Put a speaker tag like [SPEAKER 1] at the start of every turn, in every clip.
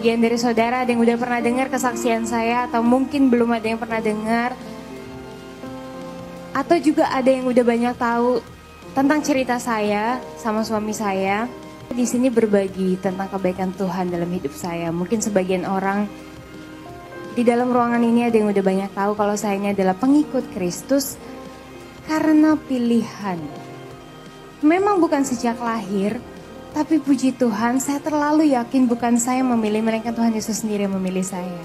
[SPEAKER 1] Sebagian dari saudara ada yang udah pernah dengar kesaksian saya, atau mungkin belum ada yang pernah dengar, atau juga ada yang udah banyak tahu tentang cerita saya sama suami saya. Di sini berbagi tentang kebaikan Tuhan dalam hidup saya. Mungkin sebagian orang di dalam ruangan ini ada yang udah banyak tahu kalau saya ini adalah pengikut Kristus karena pilihan. Memang bukan sejak lahir, tapi puji Tuhan, saya terlalu yakin bukan saya yang memilih, melainkan Tuhan Yesus sendiri yang memilih saya.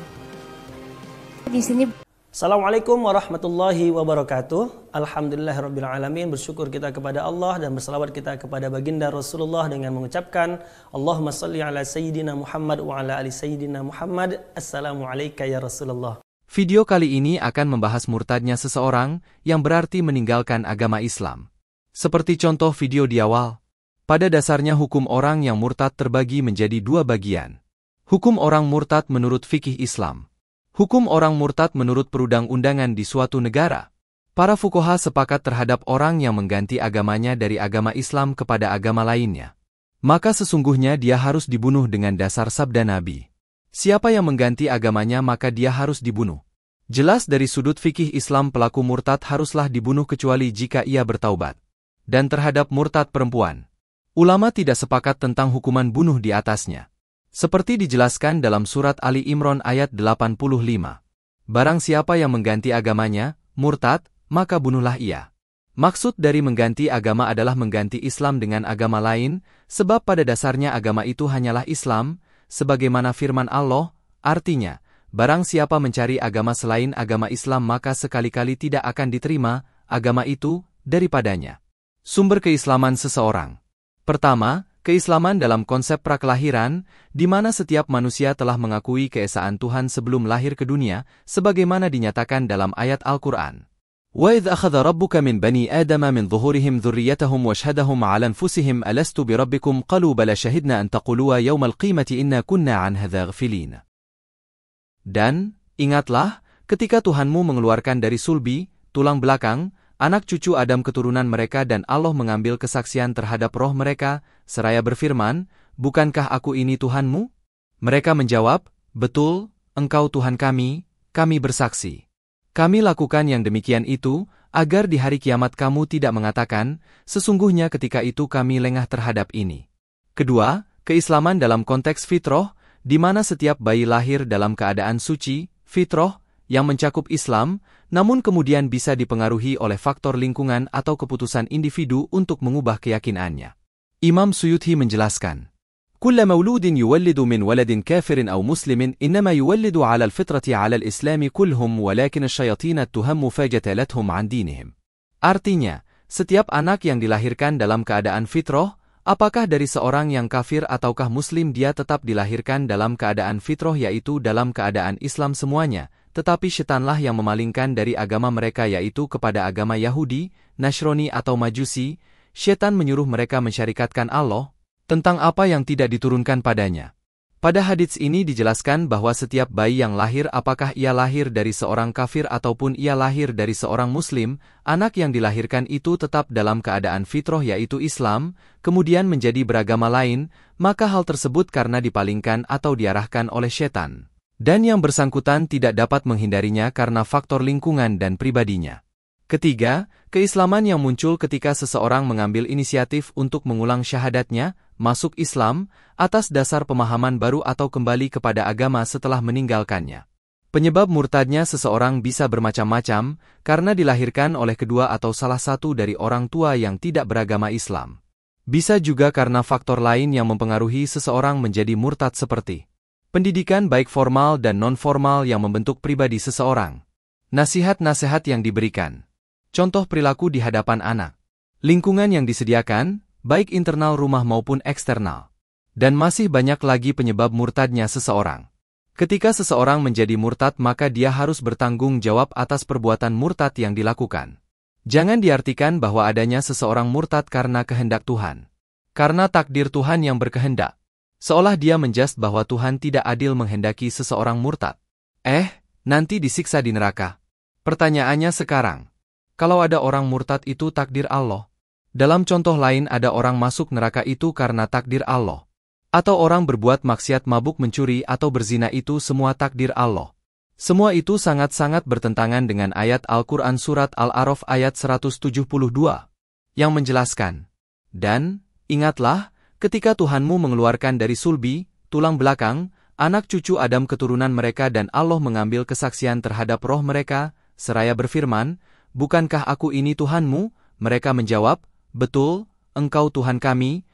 [SPEAKER 1] Di sini.
[SPEAKER 2] Assalamualaikum warahmatullahi wabarakatuh. Alhamdulillahirabbil alamin. Bersyukur kita kepada Allah dan berselawat kita kepada baginda Rasulullah dengan mengucapkan Allahumma shalli ala sayyidina Muhammad wa ala ali sayyidina Muhammad. Assalamualaikum ya Rasulullah.
[SPEAKER 3] Video kali ini akan membahas murtadnya seseorang yang berarti meninggalkan agama Islam. Seperti contoh video di awal. Pada dasarnya hukum orang yang murtad terbagi menjadi dua bagian. Hukum orang murtad menurut fikih Islam. Hukum orang murtad menurut perundang-undangan di suatu negara. Para fuqaha sepakat terhadap orang yang mengganti agamanya dari agama Islam kepada agama lainnya. Maka sesungguhnya dia harus dibunuh dengan dasar sabda Nabi. Siapa yang mengganti agamanya maka dia harus dibunuh. Jelas dari sudut fikih Islam pelaku murtad haruslah dibunuh kecuali jika ia bertaubat. Dan terhadap murtad perempuan, ulama tidak sepakat tentang hukuman bunuh di atasnya. Seperti dijelaskan dalam surat Ali Imran ayat 85. Barang siapa yang mengganti agamanya, murtad, maka bunuhlah ia. Maksud dari mengganti agama adalah mengganti Islam dengan agama lain, sebab pada dasarnya agama itu hanyalah Islam, sebagaimana firman Allah, artinya, barang siapa mencari agama selain agama Islam maka sekali-kali tidak akan diterima agama itu daripadanya. Sumber keislaman seseorang. Pertama, keislaman dalam konsep prakelahiran, di mana setiap manusia telah mengakui keesaan Tuhan sebelum lahir ke dunia, sebagaimana dinyatakan dalam ayat Al-Quran. وَإِذْ أَخَذَ رَبُّكَ مِنْ بَنِي آدَمَ مِنْ ظُهُورِهِمْ ذُرِّيَّتَهُمْ وَأَشْهَدَهُمْ عَلَى أَنْفُسِهِمْ أَلَسْتُ بِرَبِّكُمْ قَالُوا بَلَى شَهِدْنَا أَنْ تَقُولُوا يَوْمَ الْقِيَامَةِ إِنَّا كُنَّا عَنْ هَذَا غَافِلِينَ. Dan, ingatlah, ketika Tuhanmu mengeluarkan dari sulbi, tulang belakang, anak cucu Adam keturunan mereka dan Allah mengambil kesaksian terhadap roh mereka, seraya berfirman, bukankah aku ini Tuhanmu? Mereka menjawab, betul, engkau Tuhan kami bersaksi. Kami lakukan yang demikian itu, agar di hari kiamat kamu tidak mengatakan, sesungguhnya ketika itu kami lengah terhadap ini. Kedua, keislaman dalam konteks fitrah, di mana setiap bayi lahir dalam keadaan suci, fitrah, yang mencakup Islam, namun kemudian bisa dipengaruhi oleh faktor lingkungan atau keputusan individu untuk mengubah keyakinannya. Imam Suyuti menjelaskan, كل مولود يولد من ولد كافر أو مسلم إنما يولد على الفطرة على الإسلام كلهم ولكن الشياطين تهم فجتلتهم عن دينهم. Artinya, setiap anak yang dilahirkan dalam keadaan fitrah, apakah dari seorang yang kafir ataukah muslim dia tetap dilahirkan dalam keadaan fitrah yaitu dalam keadaan Islam semuanya, tetapi setanlah yang memalingkan dari agama mereka yaitu kepada agama Yahudi, Nasrani atau Majusi. Setan menyuruh mereka mensyarikatkan Allah tentang apa yang tidak diturunkan padanya. Pada hadits ini dijelaskan bahwa setiap bayi yang lahir apakah ia lahir dari seorang kafir ataupun ia lahir dari seorang muslim, anak yang dilahirkan itu tetap dalam keadaan fitrah yaitu Islam, kemudian menjadi beragama lain, maka hal tersebut karena dipalingkan atau diarahkan oleh setan. Dan yang bersangkutan tidak dapat menghindarinya karena faktor lingkungan dan pribadinya. Ketiga, keislaman yang muncul ketika seseorang mengambil inisiatif untuk mengulang syahadatnya, masuk Islam, atas dasar pemahaman baru atau kembali kepada agama setelah meninggalkannya. Penyebab murtadnya seseorang bisa bermacam-macam, karena dilahirkan oleh kedua atau salah satu dari orang tua yang tidak beragama Islam. Bisa juga karena faktor lain yang mempengaruhi seseorang menjadi murtad seperti pendidikan baik formal dan non-formal yang membentuk pribadi seseorang. Nasihat-nasihat yang diberikan. Contoh perilaku di hadapan anak. Lingkungan yang disediakan, baik internal rumah maupun eksternal. Dan masih banyak lagi penyebab murtadnya seseorang. Ketika seseorang menjadi murtad maka dia harus bertanggung jawab atas perbuatan murtad yang dilakukan. Jangan diartikan bahwa adanya seseorang murtad karena kehendak Tuhan. Karena takdir Tuhan yang berkehendak. Seolah dia menjas bahwa Tuhan tidak adil menghendaki seseorang murtad. Nanti disiksa di neraka. Pertanyaannya sekarang, kalau ada orang murtad itu takdir Allah. Dalam contoh lain ada orang masuk neraka itu karena takdir Allah. Atau orang berbuat maksiat, mabuk, mencuri, atau berzina, itu semua takdir Allah. Semua itu sangat-sangat bertentangan dengan ayat Al-Quran Surat Al-A'raf ayat 172, yang menjelaskan, "Dan, ingatlah, ketika Tuhanmu mengeluarkan dari sulbi, tulang belakang, anak cucu Adam keturunan mereka dan Allah mengambil kesaksian terhadap roh mereka, seraya berfirman, bukankah aku ini Tuhanmu? Mereka menjawab, betul, engkau Tuhan kami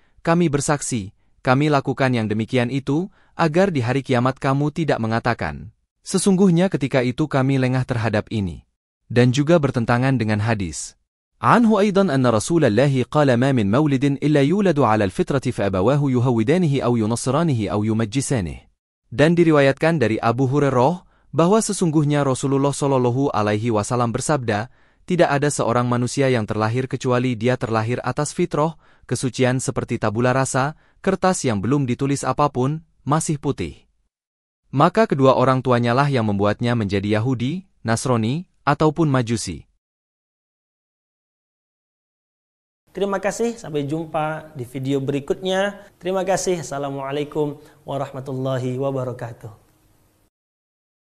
[SPEAKER 3] bersaksi, kami lakukan yang demikian itu, agar di hari kiamat kamu tidak mengatakan, sesungguhnya ketika itu kami lengah terhadap ini." Dan juga bertentangan dengan hadis. Anhu aidan anna Rasulallahi qala ma min maulidin illa yuladu ala al-fitrati fa abawahu yuhawidanihi aw yunassiranihi aw yumajjisanihi. Dan diriwayatkan dari Abu Hurairah bahwa sesungguhnya Rasulullah Shallallahu alaihi wasallam bersabda, tidak ada seorang manusia yang terlahir kecuali dia terlahir atas fitrah, kesucian seperti tabula rasa, kertas yang belum ditulis apapun, masih putih. Maka kedua orang tuanya lah yang membuatnya menjadi Yahudi, Nasrani, ataupun Majusi.
[SPEAKER 2] Terima kasih, sampai jumpa di video berikutnya. Terima kasih. Assalamualaikum warahmatullahi wabarakatuh.